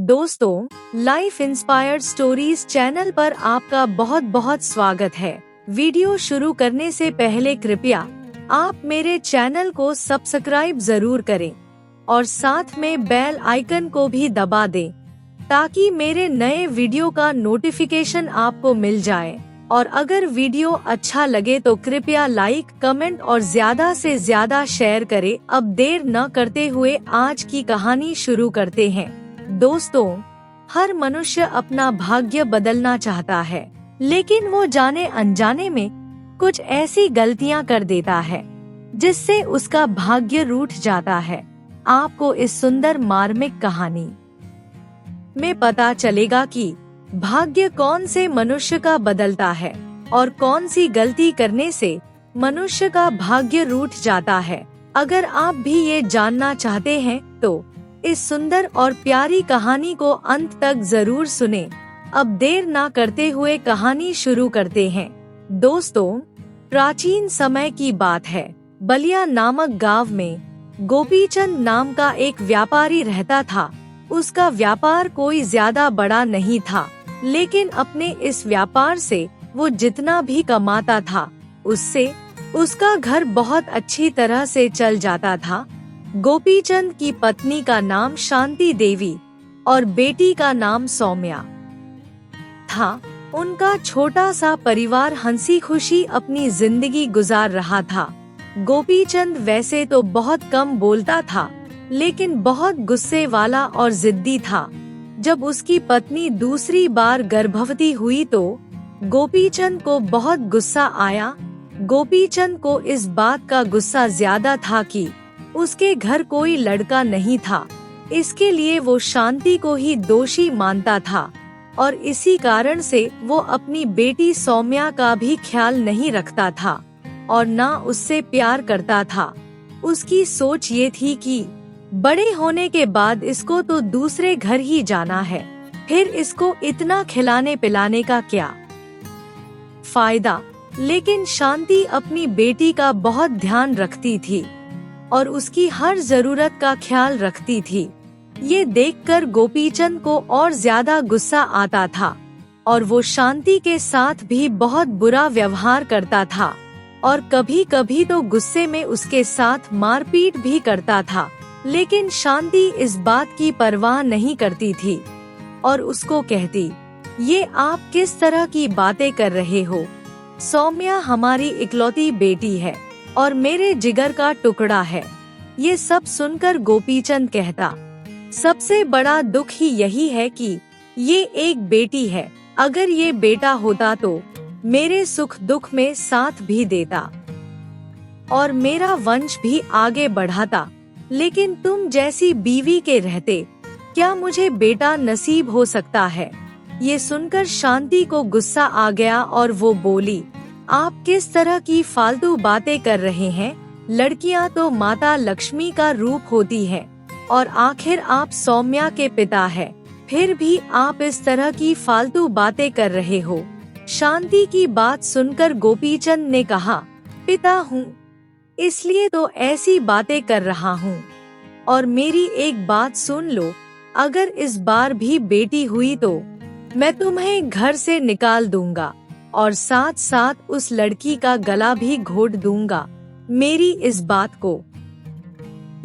दोस्तों, life inspired stories channel पर आपका बहुत बहुत स्वागत है। वीडियो शुरू करने से पहले कृपया आप मेरे चैनल को सब्सक्राइब जरूर करें और साथ में बेल आइकन को भी दबा दें ताकि मेरे नए वीडियो का नोटिफिकेशन आपको मिल जाए। और अगर वीडियो अच्छा लगे तो कृपया लाइक, कमेंट और ज्यादा से ज्यादा शेयर करें। अब देर न करते हुए आज की कहानी शुरू करते हैं। दोस्तों, हर मनुष्य अपना भाग्य बदलना चाहता है, लेकिन वो जाने अनजाने में कुछ ऐसी गलतियां कर देता है जिससे उसका भाग्य रूठ जाता है। आपको इस सुंदर मार्मिक कहानी में पता चलेगा कि भाग्य कौन से मनुष्य का बदलता है और कौन सी गलती करने से मनुष्य का भाग्य रूठ जाता है। अगर आप भी ये जानना चाहते हैं तो इस सुंदर और प्यारी कहानी को अंत तक जरूर सुनें। अब देर ना करते हुए कहानी शुरू करते हैं। दोस्तों, प्राचीन समय की बात है। बलिया नामक गांव में गोपीचंद नाम का एक व्यापारी रहता था। उसका व्यापार कोई ज्यादा बड़ा नहीं था, लेकिन अपने इस व्यापार से वो जितना भी कमाता था उससे उसका घर बहुत अच्छी तरह से चल जाता था। गोपीचंद की पत्नी का नाम शांति देवी और बेटी का नाम सौम्या था। उनका छोटा सा परिवार हंसी खुशी अपनी जिंदगी गुजार रहा था। गोपीचंद वैसे तो बहुत कम बोलता था, लेकिन बहुत गुस्से वाला और जिद्दी था। जब उसकी पत्नी दूसरी बार गर्भवती हुई तो गोपीचंद को बहुत गुस्सा आया। गोपीचंद को इस बात का गुस्सा ज्यादा था कि उसके घर कोई लड़का नहीं था। इसके लिए वो शांति को ही दोषी मानता था और इसी कारण से वो अपनी बेटी सौम्या का भी ख्याल नहीं रखता था और ना उससे प्यार करता था। उसकी सोच ये थी कि बड़े होने के बाद इसको तो दूसरे घर ही जाना है, फिर इसको इतना खिलाने पिलाने का क्या फायदा। लेकिन शांति अपनी बेटी का बहुत ध्यान रखती थी और उसकी हर जरूरत का ख्याल रखती थी। ये देखकर गोपीचंद को और ज्यादा गुस्सा आता था और वो शांति के साथ भी बहुत बुरा व्यवहार करता था और कभी कभी तो गुस्से में उसके साथ मारपीट भी करता था। लेकिन शांति इस बात की परवाह नहीं करती थी और उसको कहती, ये आप किस तरह की बातें कर रहे हो? सौम्या हमारी इकलौती बेटी है और मेरे जिगर का टुकड़ा है। ये सब सुनकर गोपीचंद कहता, सबसे बड़ा दुख ही यही है कि ये एक बेटी है। अगर ये बेटा होता तो मेरे सुख दुख में साथ भी देता और मेरा वंश भी आगे बढ़ाता। लेकिन तुम जैसी बीवी के रहते क्या मुझे बेटा नसीब हो सकता है? ये सुनकर शांति को गुस्सा आ गया और वो बोली, आप किस तरह की फालतू बातें कर रहे हैं? लड़कियां तो माता लक्ष्मी का रूप होती है और आखिर आप सौम्या के पिता है, फिर भी आप इस तरह की फालतू बातें कर रहे हो। शांति की बात सुनकर गोपीचंद ने कहा, पिता हूँ इसलिए तो ऐसी बातें कर रहा हूँ। और मेरी एक बात सुन लो, अगर इस बार भी बेटी हुई तो मैं तुम्हें घर से निकाल दूंगा और साथ साथ उस लड़की का गला भी घोट दूंगा। मेरी इस बात को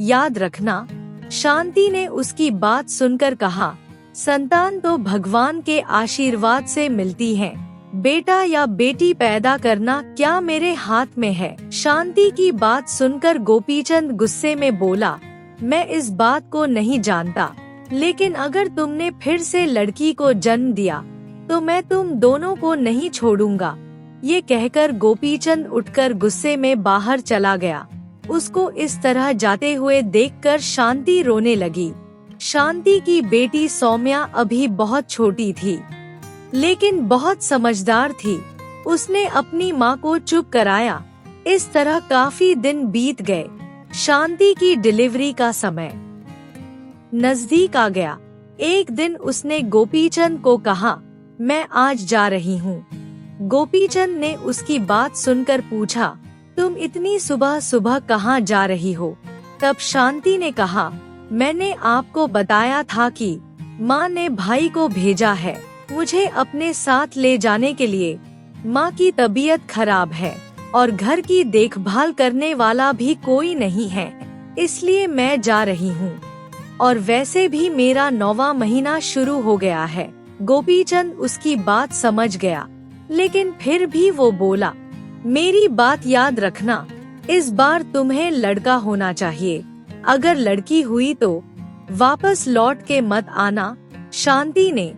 याद रखना। शांति ने उसकी बात सुनकर कहा, संतान तो भगवान के आशीर्वाद से मिलती है, बेटा या बेटी पैदा करना क्या मेरे हाथ में है? शांति की बात सुनकर गोपीचंद गुस्से में बोला, मैं इस बात को नहीं जानता, लेकिन अगर तुमने फिर से लड़की को जन्म दिया तो मैं तुम दोनों को नहीं छोड़ूंगा। ये कहकर गोपीचंद उठकर गुस्से में बाहर चला गया। उसको इस तरह जाते हुए देखकर शांति रोने लगी। शांति की बेटी सौम्या अभी बहुत छोटी थी, लेकिन बहुत समझदार थी। उसने अपनी माँ को चुप कराया। इस तरह काफी दिन बीत गए। शांति की डिलीवरी का समय नजदीक आ गया। एक दिन उसने गोपीचंद को कहा, मैं आज जा रही हूँ। गोपीचंद ने उसकी बात सुनकर पूछा, तुम इतनी सुबह सुबह कहाँ जा रही हो? तब शांति ने कहा, मैंने आपको बताया था कि माँ ने भाई को भेजा है मुझे अपने साथ ले जाने के लिए। माँ की तबीयत खराब है और घर की देखभाल करने वाला भी कोई नहीं है, इसलिए मैं जा रही हूँ। और वैसे भी मेरा 9वां महीना शुरू हो गया है। गोपीचंद उसकी बात समझ गया, लेकिन फिर भी वो बोला, मेरी बात याद रखना, इस बार तुम्हें लड़का होना चाहिए। अगर लड़की हुई तो वापस लौट के मत आना। शांति ने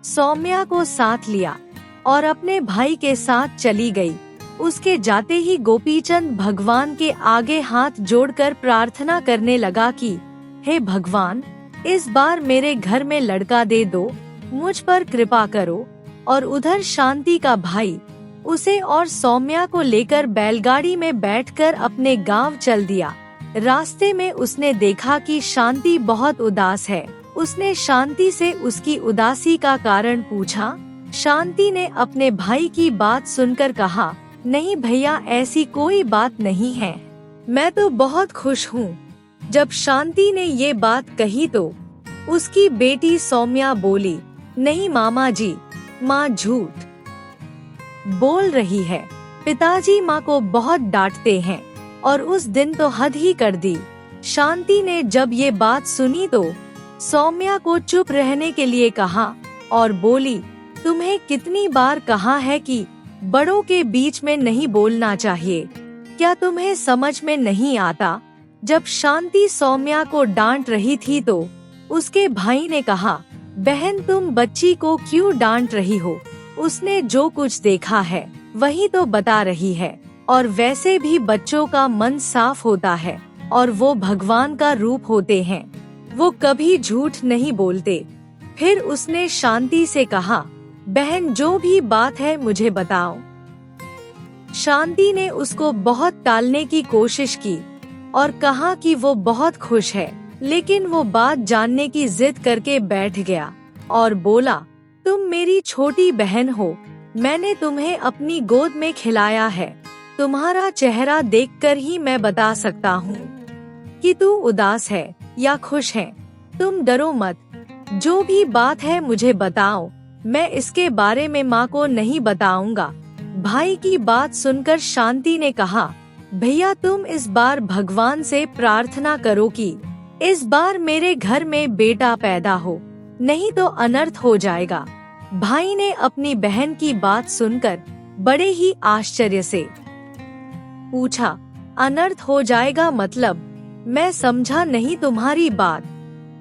सौम्या को साथ लिया और अपने भाई के साथ चली गई। उसके जाते ही गोपीचंद भगवान के आगे हाथ जोड़कर प्रार्थना करने लगा कि हे भगवान, इस बार मेरे घर में लड़का दे दो, मुझ पर कृपा करो। और उधर शांति का भाई उसे और सौम्या को लेकर बैलगाड़ी में बैठकर अपने गांव चल दिया। रास्ते में उसने देखा कि शांति बहुत उदास है। उसने शांति से उसकी उदासी का कारण पूछा। शांति ने अपने भाई की बात सुनकर कहा, नहीं भैया, ऐसी कोई बात नहीं है, मैं तो बहुत खुश हूँ। जब शांति ने ये बात कही तो उसकी बेटी सौम्या बोली, नहीं मामा जी, माँ झूठ बोल रही है। पिताजी माँ को बहुत डांटते हैं और उस दिन तो हद ही कर दी। शांति ने जब ये बात सुनी तो सौम्या को चुप रहने के लिए कहा और बोली, तुम्हें कितनी बार कहा है कि बड़ों के बीच में नहीं बोलना चाहिए, क्या तुम्हें समझ में नहीं आता? जब शांति सौम्या को डांट रही थी तो उसके भाई ने कहा, बहन तुम बच्ची को क्यों डांट रही हो? उसने जो कुछ देखा है वही तो बता रही है। और वैसे भी बच्चों का मन साफ होता है और वो भगवान का रूप होते हैं, वो कभी झूठ नहीं बोलते। फिर उसने शांति से कहा, बहन जो भी बात है मुझे बताओ। शांति ने उसको बहुत टालने की कोशिश की और कहा कि वो बहुत खुश है, लेकिन वो बात जानने की जिद करके बैठ गया और बोला, तुम मेरी छोटी बहन हो, मैंने तुम्हें अपनी गोद में खिलाया है, तुम्हारा चेहरा देखकर ही मैं बता सकता हूँ कि तू उदास है या खुश है। तुम डरो मत, जो भी बात है मुझे बताओ, मैं इसके बारे में माँ को नहीं बताऊंगा। भाई की बात सुनकर शांति ने कहा, भैया तुम इस बार भगवान से प्रार्थना करो कि इस बार मेरे घर में बेटा पैदा हो, नहीं तो अनर्थ हो जाएगा। भाई ने अपनी बहन की बात सुनकर बड़े ही आश्चर्य से पूछा, अनर्थ हो जाएगा मतलब? मैं समझा नहीं तुम्हारी बात।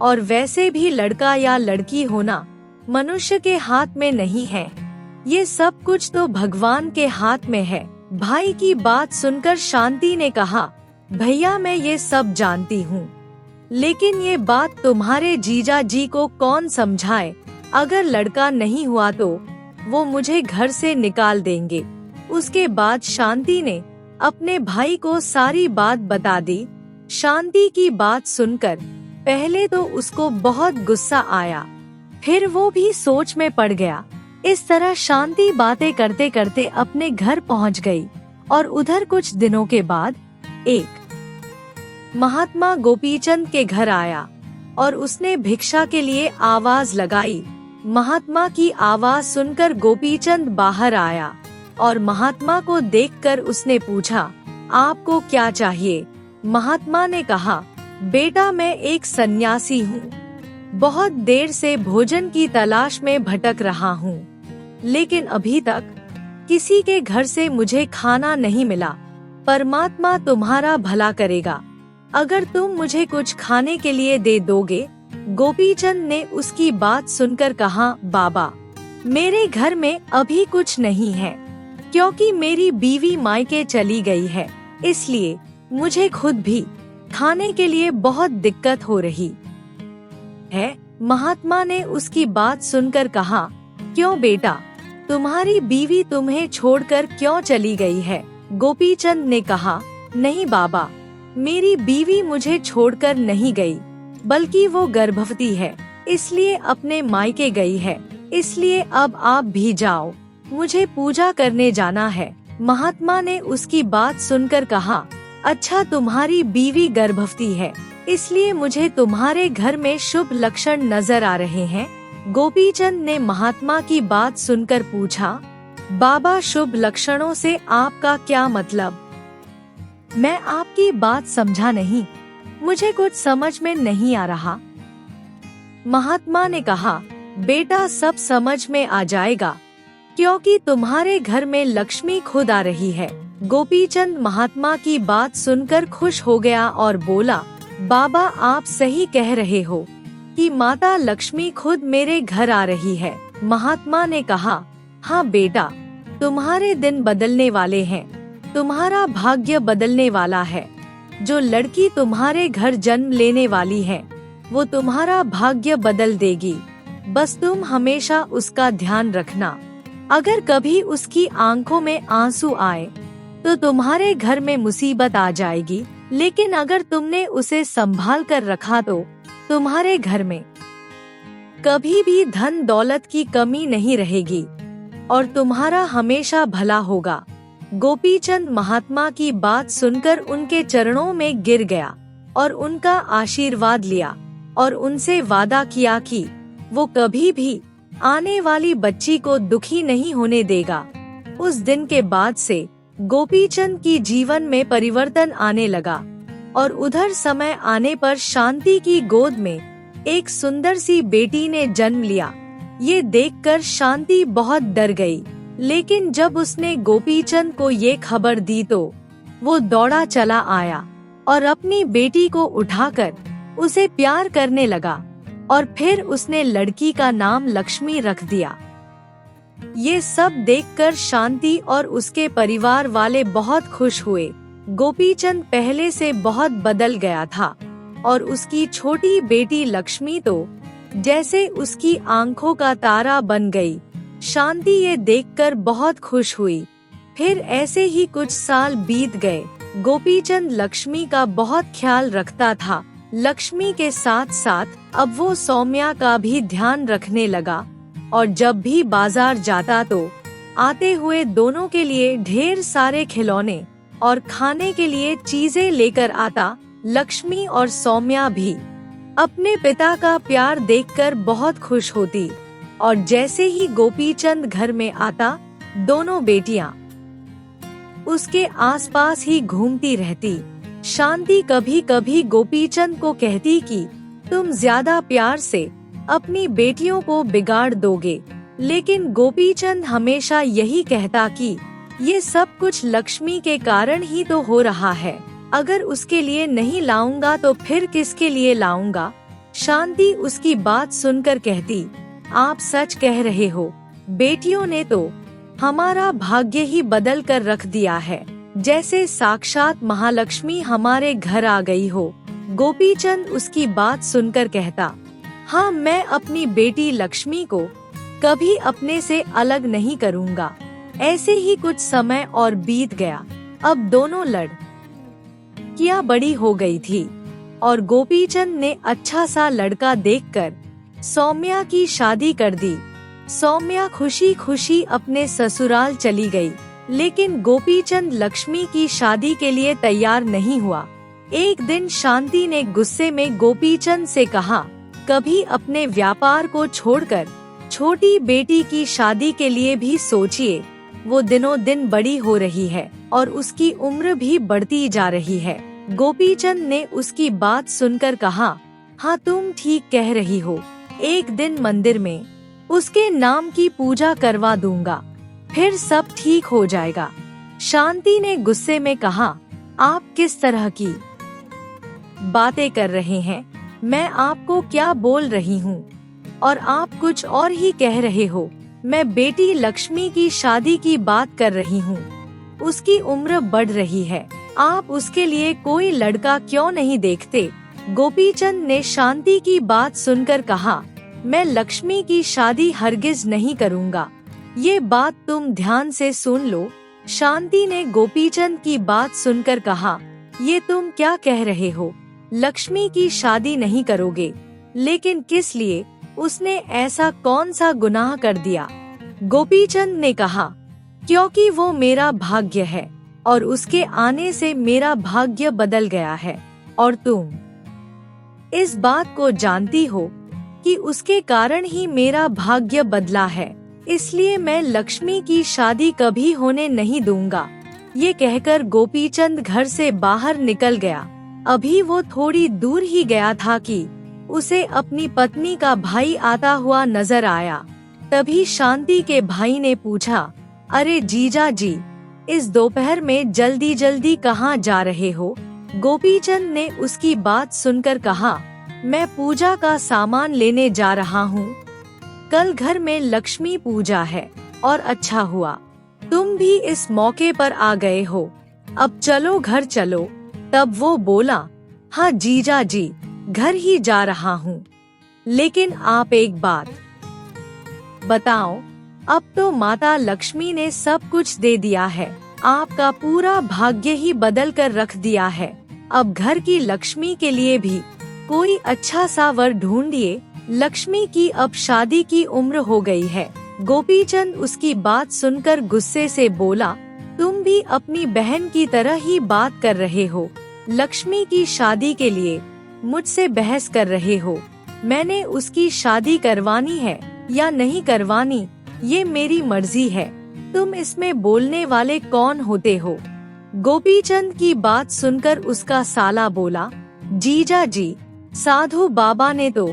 और वैसे भी लड़का या लड़की होना मनुष्य के हाथ में नहीं है, ये सब कुछ तो भगवान के हाथ में है। भाई की बात सुनकर शांति ने कहा, भैया मैं ये सब जानती हूँ, लेकिन ये बात तुम्हारे जीजा जी को कौन समझाए? अगर लड़का नहीं हुआ तो वो मुझे घर से निकाल देंगे। उसके बाद शांति ने अपने भाई को सारी बात बता दी। शांति की बात सुनकर पहले तो उसको बहुत गुस्सा आया, फिर वो भी सोच में पड़ गया। इस तरह शांति बातें करते करते अपने घर पहुंच गई। और उधर कुछ दिनों के बाद एक महात्मा गोपीचंद के घर आया और उसने भिक्षा के लिए आवाज लगाई। महात्मा की आवाज सुनकर गोपीचंद बाहर आया और महात्मा को देखकर उसने पूछा, आपको क्या चाहिए? महात्मा ने कहा, बेटा मैं एक सन्यासी हूँ, बहुत देर से भोजन की तलाश में भटक रहा हूँ, लेकिन अभी तक किसी के घर से मुझे खाना नहीं मिला। परमात्मा तुम्हारा भला करेगा, अगर तुम मुझे कुछ खाने के लिए दे दोगे। गोपीचंद ने उसकी बात सुनकर कहा, बाबा मेरे घर में अभी कुछ नहीं है, क्योंकि मेरी बीवी मायके चली गई है, इसलिए मुझे खुद भी खाने के लिए बहुत दिक्कत हो रही है। महात्मा ने उसकी बात सुनकर कहा, क्यों बेटा, तुम्हारी बीवी तुम्हें छोड़कर क्यों चली गई है? गोपीचंद ने कहा, नहीं बाबा, मेरी बीवी मुझे छोड़कर नहीं गई, बल्कि वो गर्भवती है, इसलिए अपने मायके गई है, इसलिए अब आप भी जाओ, मुझे पूजा करने जाना है। महात्मा ने उसकी बात सुनकर कहा, अच्छा तुम्हारी बीवी गर्भवती है, इसलिए मुझे तुम्हारे घर में शुभ लक्षण नजर आ रहे हैं। गोपीचंद ने महात्मा की बात सुनकर पूछा, बाबा शुभ लक्षणों से आपका क्या मतलब? मैं आपकी बात समझा नहीं, मुझे कुछ समझ में नहीं आ रहा। महात्मा ने कहा, बेटा सब समझ में आ जाएगा, क्योंकि तुम्हारे घर में लक्ष्मी खुद आ रही है। गोपीचंद महात्मा की बात सुनकर खुश हो गया और बोला, बाबा आप सही कह रहे हो कि माता लक्ष्मी खुद मेरे घर आ रही है। महात्मा ने कहा, हाँ बेटा, तुम्हारे दिन बदलने वाले हैं, तुम्हारा भाग्य बदलने वाला है। जो लड़की तुम्हारे घर जन्म लेने वाली है, वो तुम्हारा भाग्य बदल देगी। बस तुम हमेशा उसका ध्यान रखना। अगर कभी उसकी आंखों में आंसू आए तो तुम्हारे घर में मुसीबत आ जाएगी, लेकिन अगर तुमने उसे संभाल कर रखा तो तुम्हारे घर में कभी भी धन दौलत की कमी नहीं रहेगी और तुम्हारा हमेशा भला होगा। गोपीचंद महात्मा की बात सुनकर उनके चरणों में गिर गया और उनका आशीर्वाद लिया और उनसे वादा किया कि वो कभी भी आने वाली बच्ची को दुखी नहीं होने देगा। उस दिन के बाद से गोपीचंद की जीवन में परिवर्तन आने लगा और उधर समय आने पर शांति की गोद में एक सुंदर सी बेटी ने जन्म लिया। ये देखकर शांति बहुत डर गई, लेकिन जब उसने गोपीचंद को ये खबर दी तो वो दौड़ा चला आया और अपनी बेटी को उठाकर उसे प्यार करने लगा और फिर उसने लड़की का नाम लक्ष्मी रख दिया। ये सब देखकर शांति और उसके परिवार वाले बहुत खुश हुए। गोपीचंद पहले से बहुत बदल गया था और उसकी छोटी बेटी लक्ष्मी तो जैसे उसकी आंखों का तारा बन गई। शांति ये देखकर बहुत खुश हुई। फिर ऐसे ही कुछ साल बीत गए। गोपीचंद लक्ष्मी का बहुत ख्याल रखता था। लक्ष्मी के साथ साथ अब वो सौम्या का भी ध्यान रखने लगा और जब भी बाजार जाता तो आते हुए दोनों के लिए ढेर सारे खिलौने और खाने के लिए चीजें लेकर आता। लक्ष्मी और सौम्या भी अपने पिता का प्यार देखकर बहुत खुश होती और जैसे ही गोपीचंद घर में आता, दोनों बेटियां उसके आसपास ही घूमती रहती। शांति कभी कभी गोपीचंद को कहती कि तुम ज्यादा प्यार से अपनी बेटियों को बिगाड़ दोगे, लेकिन गोपीचंद हमेशा यही कहता कि ये सब कुछ लक्ष्मी के कारण ही तो हो रहा है। अगर उसके लिए नहीं लाऊंगा तो फिर किसके लिए लाऊंगा? शांति उसकी बात सुनकर कहती, आप सच कह रहे हो, बेटियों ने तो हमारा भाग्य ही बदल कर रख दिया है, जैसे साक्षात महालक्ष्मी हमारे घर आ गई हो। गोपीचंद उसकी बात सुनकर कहता, हाँ मैं अपनी बेटी लक्ष्मी को कभी अपने से अलग नहीं करूँगा। ऐसे ही कुछ समय और बीत गया। अब दोनों लड़कियां बड़ी हो गई थी और गोपीचंद ने अच्छा सा लड़का देखकर सौम्या की शादी कर दी। सौम्या खुशी खुशी अपने ससुराल चली गई, लेकिन गोपीचंद लक्ष्मी की शादी के लिए तैयार नहीं हुआ। एक दिन शांति ने गुस्से में गोपीचंद से कहा, कभी अपने व्यापार को छोड़कर छोटी बेटी की शादी के लिए भी सोचिए। वो दिनों दिन बड़ी हो रही है और उसकी उम्र भी बढ़ती जा रही है। गोपीचंद ने उसकी बात सुनकर कहा, हाँ तुम ठीक कह रही हो, एक दिन मंदिर में उसके नाम की पूजा करवा दूंगा, फिर सब ठीक हो जाएगा। शांति ने गुस्से में कहा, आप किस तरह की बातें कर रहे हैं? मैं आपको क्या बोल रही हूँ और आप कुछ और ही कह रहे हो। मैं बेटी लक्ष्मी की शादी की बात कर रही हूँ। उसकी उम्र बढ़ रही है, आप उसके लिए कोई लड़का क्यों नहीं देखते? गोपीचंद ने शांति की बात सुनकर कहा, मैं लक्ष्मी की शादी हरगिज नहीं करूँगा। ये बात तुम ध्यान से सुन लो। शांति ने गोपीचंद की बात सुनकर कहा, ये तुम क्या कह रहे हो? लक्ष्मी की शादी नहीं करोगे? लेकिन किस लिए? उसने ऐसा कौन सा गुनाह कर दिया? गोपीचंद ने कहा, क्योंकि वो मेरा भाग्य है और उसके आने से मेरा भाग्य बदल गया है और तुम इस बात को जानती हो कि उसके कारण ही मेरा भाग्य बदला है, इसलिए मैं लक्ष्मी की शादी कभी होने नहीं दूंगा। ये कहकर गोपीचंद घर से बाहर निकल गया। अभी वो थोड़ी दूर ही गया था कि उसे अपनी पत्नी का भाई आता हुआ नजर आया। तभी शांति के भाई ने पूछा, अरे जीजा जी, इस दोपहर में जल्दी जल्दी कहाँ जा रहे हो? गोपीचंद ने उसकी बात सुनकर कहा, मैं पूजा का सामान लेने जा रहा हूँ। कल घर में लक्ष्मी पूजा है और अच्छा हुआ तुम भी इस मौके पर आ गए हो। अब चलो घर चलो। तब वो बोला, हाँ जीजा जी, घर ही जा रहा हूँ। लेकिन आप एक बात बताओ, अब तो माता लक्ष्मी ने सब कुछ दे दिया है, आपका पूरा भाग्य ही बदल कर रख दिया है। अब घर की लक्ष्मी के लिए भी कोई अच्छा सा वर ढूंढिए, लक्ष्मी की अब शादी की उम्र हो गई है। गोपीचंद उसकी बात सुनकर गुस्से से बोला, तुम भी अपनी बहन की तरह ही बात कर रहे हो। लक्ष्मी की शादी के लिए मुझसे बहस कर रहे हो। मैंने उसकी शादी करवानी है या नहीं करवानी, ये मेरी मर्जी है। तुम इसमें बोलने वाले कौन होते हो? गोपीचंद की बात सुनकर उसका साला बोला, जीजा जी, साधु बाबा ने तो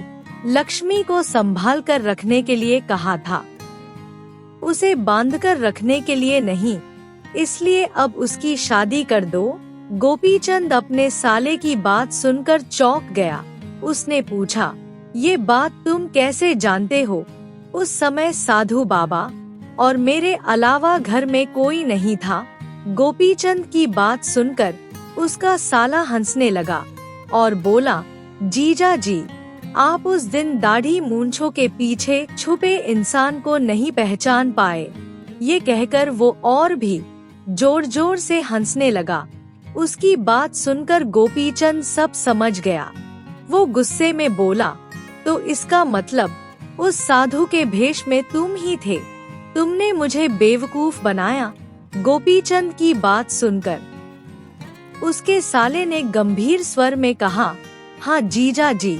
लक्ष्मी को संभाल कर रखने के लिए कहा था, उसे बांध कर रखने के लिए नहीं, इसलिए अब उसकी शादी कर दो। गोपीचंद अपने साले की बात सुनकर चौंक गया। उसने पूछा, ये बात तुम कैसे जानते हो? उस समय साधु बाबा और मेरे अलावा घर में कोई नहीं था। गोपीचंद की बात सुनकर उसका साला हंसने लगा और बोला, जीजा जी, आप उस दिन दाढ़ी मूंछों के पीछे छुपे इंसान को नहीं पहचान पाए। ये कहकर वो और भी जोर जोर से हंसने लगा। उसकी बात सुनकर गोपीचंद सब समझ गया। वो गुस्से में बोला, तो इसका मतलब उस साधु के भेष में तुम ही थे, तुमने मुझे बेवकूफ बनाया। गोपीचंद की बात सुनकर उसके साले ने गंभीर स्वर में कहा, हाँ जीजा जी,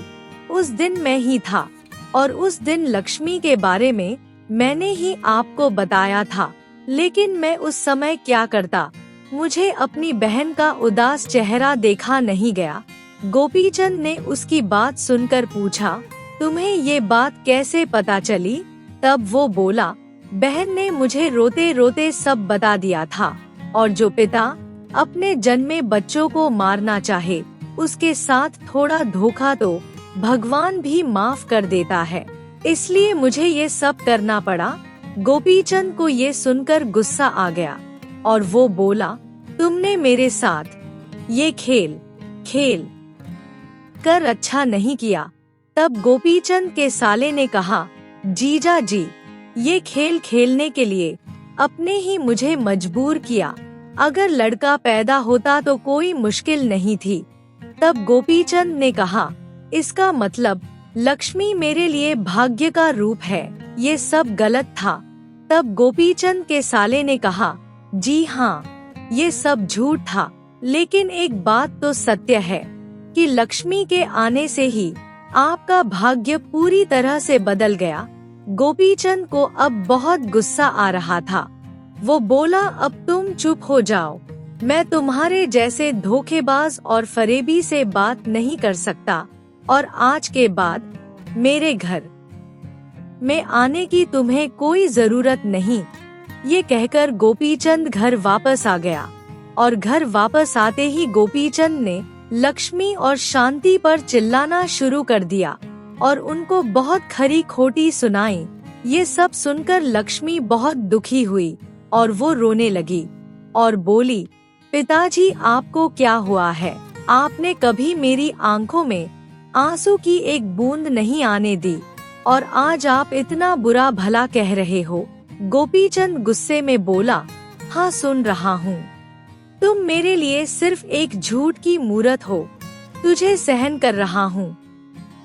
उस दिन मैं ही था और उस दिन लक्ष्मी के बारे में मैंने ही आपको बताया था, लेकिन मैं उस समय क्या करता, मुझे अपनी बहन का उदास चेहरा देखा नहीं गया। गोपीचंद ने उसकी बात सुनकर पूछा, तुम्हें ये बात कैसे पता चली? तब वो बोला, बहन ने मुझे रोते रोते सब बता दिया था, और जो पिता अपने जन्मे बच्चों को मारना चाहे, उसके साथ थोड़ा धोखा तो भगवान भी माफ कर देता है, इसलिए मुझे ये सब करना पड़ा। गोपीचंद को ये सुनकर गुस्सा आ गया और वो बोला, तुमने मेरे साथ ये खेल कर अच्छा नहीं किया। तब गोपीचंद के साले ने कहा, जीजा जी, ये खेल खेलने के लिए अपने ही मुझे मजबूर किया, अगर लड़का पैदा होता तो कोई मुश्किल नहीं थी। तब गोपीचंद ने कहा, इसका मतलब लक्ष्मी मेरे लिए भाग्य का रूप है, ये सब गलत था। तब गोपीचंद के साले ने कहा, जी हाँ, ये सब झूठ था, लेकिन एक बात तो सत्य है कि लक्ष्मी के आने से ही आपका भाग्य पूरी तरह से बदल गया। गोपीचंद को अब बहुत गुस्सा आ रहा था। वो बोला, अब तुम चुप हो जाओ, मैं तुम्हारे जैसे धोखेबाज और फरेबी से बात नहीं कर सकता, और आज के बाद मेरे घर में आने की तुम्हें कोई जरूरत नहीं। ये कहकर गोपीचंद घर वापस आ गया, और घर वापस आते ही गोपीचंद ने लक्ष्मी और शांति पर चिल्लाना शुरू कर दिया और उनको बहुत खरी खोटी सुनाई। ये सब सुनकर लक्ष्मी बहुत दुखी हुई और वो रोने लगी और बोली, पिताजी, आपको क्या हुआ है? आपने कभी मेरी आंखों में आंसू की एक बूंद नहीं आने दी, और आज आप इतना बुरा भला कह रहे हो। गोपीचंद गुस्से में बोला, हाँ सुन रहा हूँ, तुम मेरे लिए सिर्फ एक झूठ की मूरत हो, तुझे सहन कर रहा हूँ।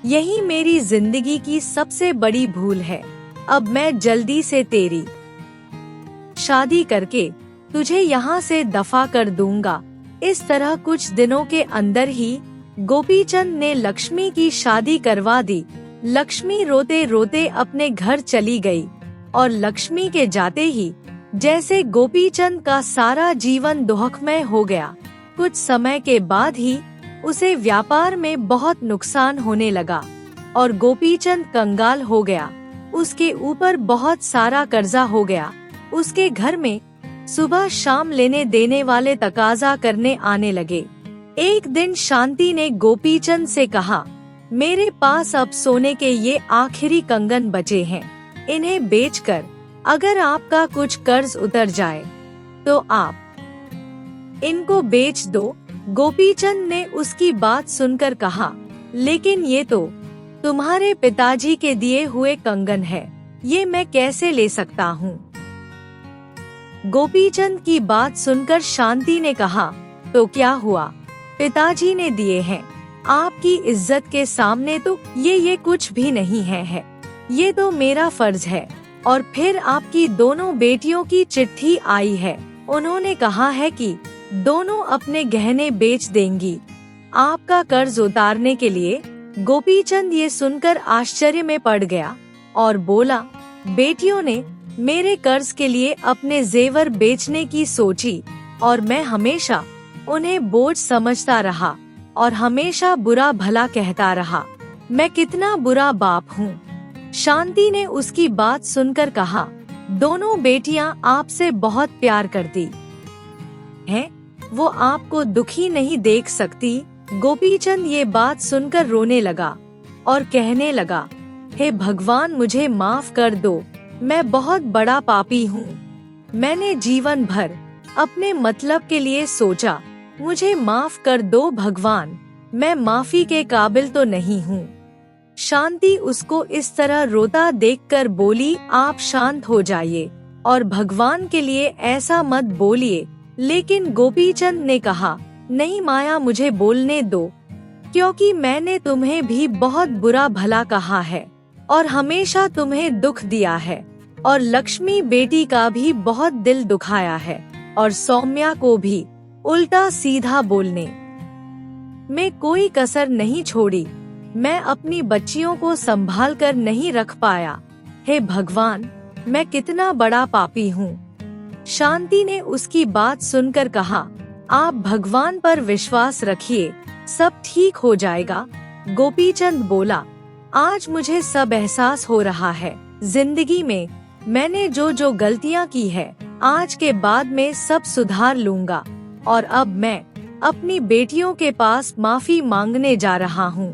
यही मेरी जिंदगी की सबसे बड़ी भूल है। अब मैं जल्दी से तेरी शादी करके तुझे यहाँ से दफा कर दूंगा। इस तरह कुछ दिनों के अंदर ही गोपीचंद ने लक्ष्मी की शादी करवा दी। लक्ष्मी रोते रोते अपने घर चली गई और लक्ष्मी के जाते ही जैसे गोपीचंद का सारा जीवन दुखमय हो गया। कुछ समय के बाद ही उसे व्यापार में बहुत नुकसान होने लगा और गोपीचंद कंगाल हो गया। उसके ऊपर बहुत सारा कर्जा हो गया। उसके घर में सुबह शाम लेने देने वाले तकाजा करने आने लगे। एक दिन शांति ने गोपीचंद से कहा, मेरे पास अब सोने के ये आखिरी कंगन बचे हैं, इन्हें बेचकर अगर आपका कुछ कर्ज उतर जाए तो आप इनको बेच दो। गोपीचंद ने उसकी बात सुनकर कहा, लेकिन ये तो तुम्हारे पिताजी के दिए हुए कंगन है, ये मैं कैसे ले सकता हूँ। गोपीचंद की बात सुनकर शांति ने कहा, तो क्या हुआ, पिताजी ने दिए हैं, आपकी इज्जत के सामने तो ये कुछ भी नहीं है। ये तो मेरा फर्ज है। और फिर आपकी दोनों बेटियों की चिट्ठी आई है, उन्होंने कहा है कि दोनों अपने गहने बेच देंगी आपका कर्ज उतारने के लिए। गोपीचंद ये सुनकर आश्चर्य में पड़ गया और बोला, बेटियों ने मेरे कर्ज के लिए अपने जेवर बेचने की सोची और मैं हमेशा उन्हें बोझ समझता रहा और हमेशा बुरा भला कहता रहा। मैं कितना बुरा बाप हूँ। शांति ने उसकी बात सुनकर कहा, दोनों बेटियां आपसे बहुत प्यार करती हैं, वो आपको दुखी नहीं देख सकती। गोपीचंद ये बात सुनकर रोने लगा और कहने लगा, हे भगवान, मुझे माफ कर दो, मैं बहुत बड़ा पापी हूँ। मैंने जीवन भर अपने मतलब के लिए सोचा, मुझे माफ कर दो भगवान, मैं माफी के काबिल तो नहीं हूँ। शांति उसको इस तरह रोता देखकर बोली, आप शांत हो जाइए और भगवान के लिए ऐसा मत बोलिए। लेकिन गोपीचंद ने कहा, नहीं माया, मुझे बोलने दो, क्योंकि मैंने तुम्हें भी बहुत बुरा भला कहा है और हमेशा तुम्हें दुख दिया है और लक्ष्मी बेटी का भी बहुत दिल दुखाया है और सौम्या को भी उल्टा सीधा बोलने में कोई कसर नहीं छोड़ी। मैं अपनी बच्चियों को संभाल कर नहीं रख पाया। हे भगवान, मैं कितना बड़ा पापी हूँ। शांति ने उसकी बात सुनकर कहा, आप भगवान पर विश्वास रखिए, सब ठीक हो जाएगा। गोपीचंद बोला, आज मुझे सब एहसास हो रहा है। जिंदगी में मैंने जो गलतियाँ की है, आज के बाद में सब सुधार लूंगा और अब मैं अपनी बेटियों के पास माफी मांगने जा रहा हूँ।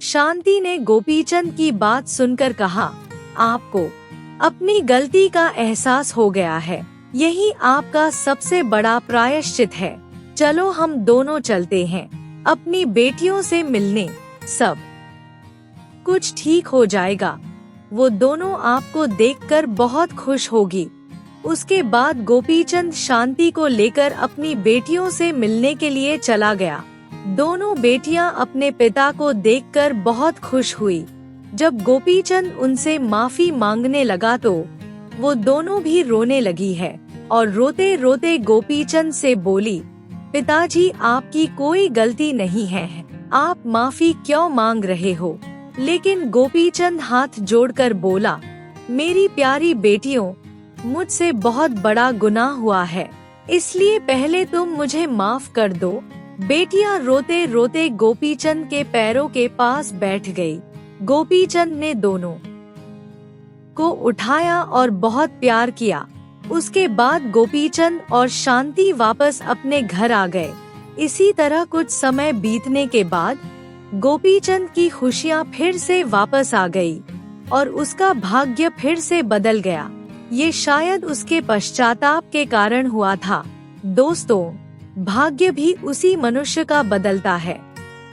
शांति ने गोपीचंद की बात सुनकर कहा, आपको अपनी गलती का एहसास हो गया है, यही आपका सबसे बड़ा प्रायश्चित है। चलो हम दोनों चलते हैं अपनी बेटियों से मिलने, सब कुछ ठीक हो जाएगा। वो दोनों आपको देखकर बहुत खुश होगी। उसके बाद गोपीचंद शांति को लेकर अपनी बेटियों से मिलने के लिए चला गया। दोनों बेटियां अपने पिता को देखकर बहुत खुश हुई। जब गोपीचंद उनसे माफी मांगने लगा तो वो दोनों भी रोने लगी है और रोते रोते गोपीचंद से बोली, पिताजी, आपकी कोई गलती नहीं है, आप माफी क्यों मांग रहे हो। लेकिन गोपीचंद हाथ जोड़कर बोला, मेरी प्यारी बेटियों, मुझसे बहुत बड़ा गुनाह हुआ है, इसलिए पहले तुम मुझे माफ कर दो। बेटियां रोते रोते गोपीचंद के पैरों के पास बैठ गई। गोपीचंद ने दोनों को उठाया और बहुत प्यार किया। उसके बाद गोपीचंद और शांति वापस अपने घर आ गए। इसी तरह कुछ समय बीतने के बाद गोपीचंद की खुशियाँ फिर से वापस आ गई और उसका भाग्य फिर से बदल गया। ये शायद उसके पश्चाताप के कारण हुआ था। दोस्तों, भाग्य भी उसी मनुष्य का बदलता है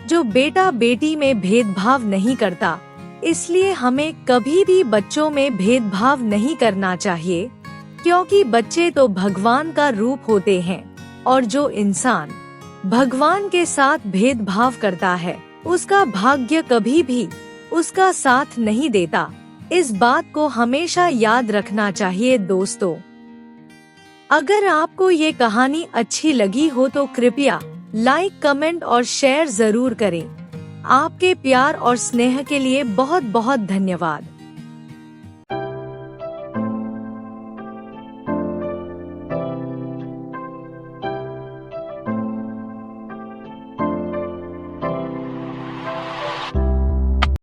जो बेटा बेटी में भेदभाव नहीं करता। इसलिए हमें कभी भी बच्चों में भेदभाव नहीं करना चाहिए, क्योंकि बच्चे तो भगवान का रूप होते हैं और जो इंसान भगवान के साथ भेदभाव करता है उसका भाग्य कभी भी उसका साथ नहीं देता। इस बात को हमेशा याद रखना चाहिए। दोस्तों, अगर आपको ये कहानी अच्छी लगी हो तो कृपया लाइक, कमेंट और शेयर जरूर करें। आपके प्यार और स्नेह के लिए बहुत बहुत धन्यवाद।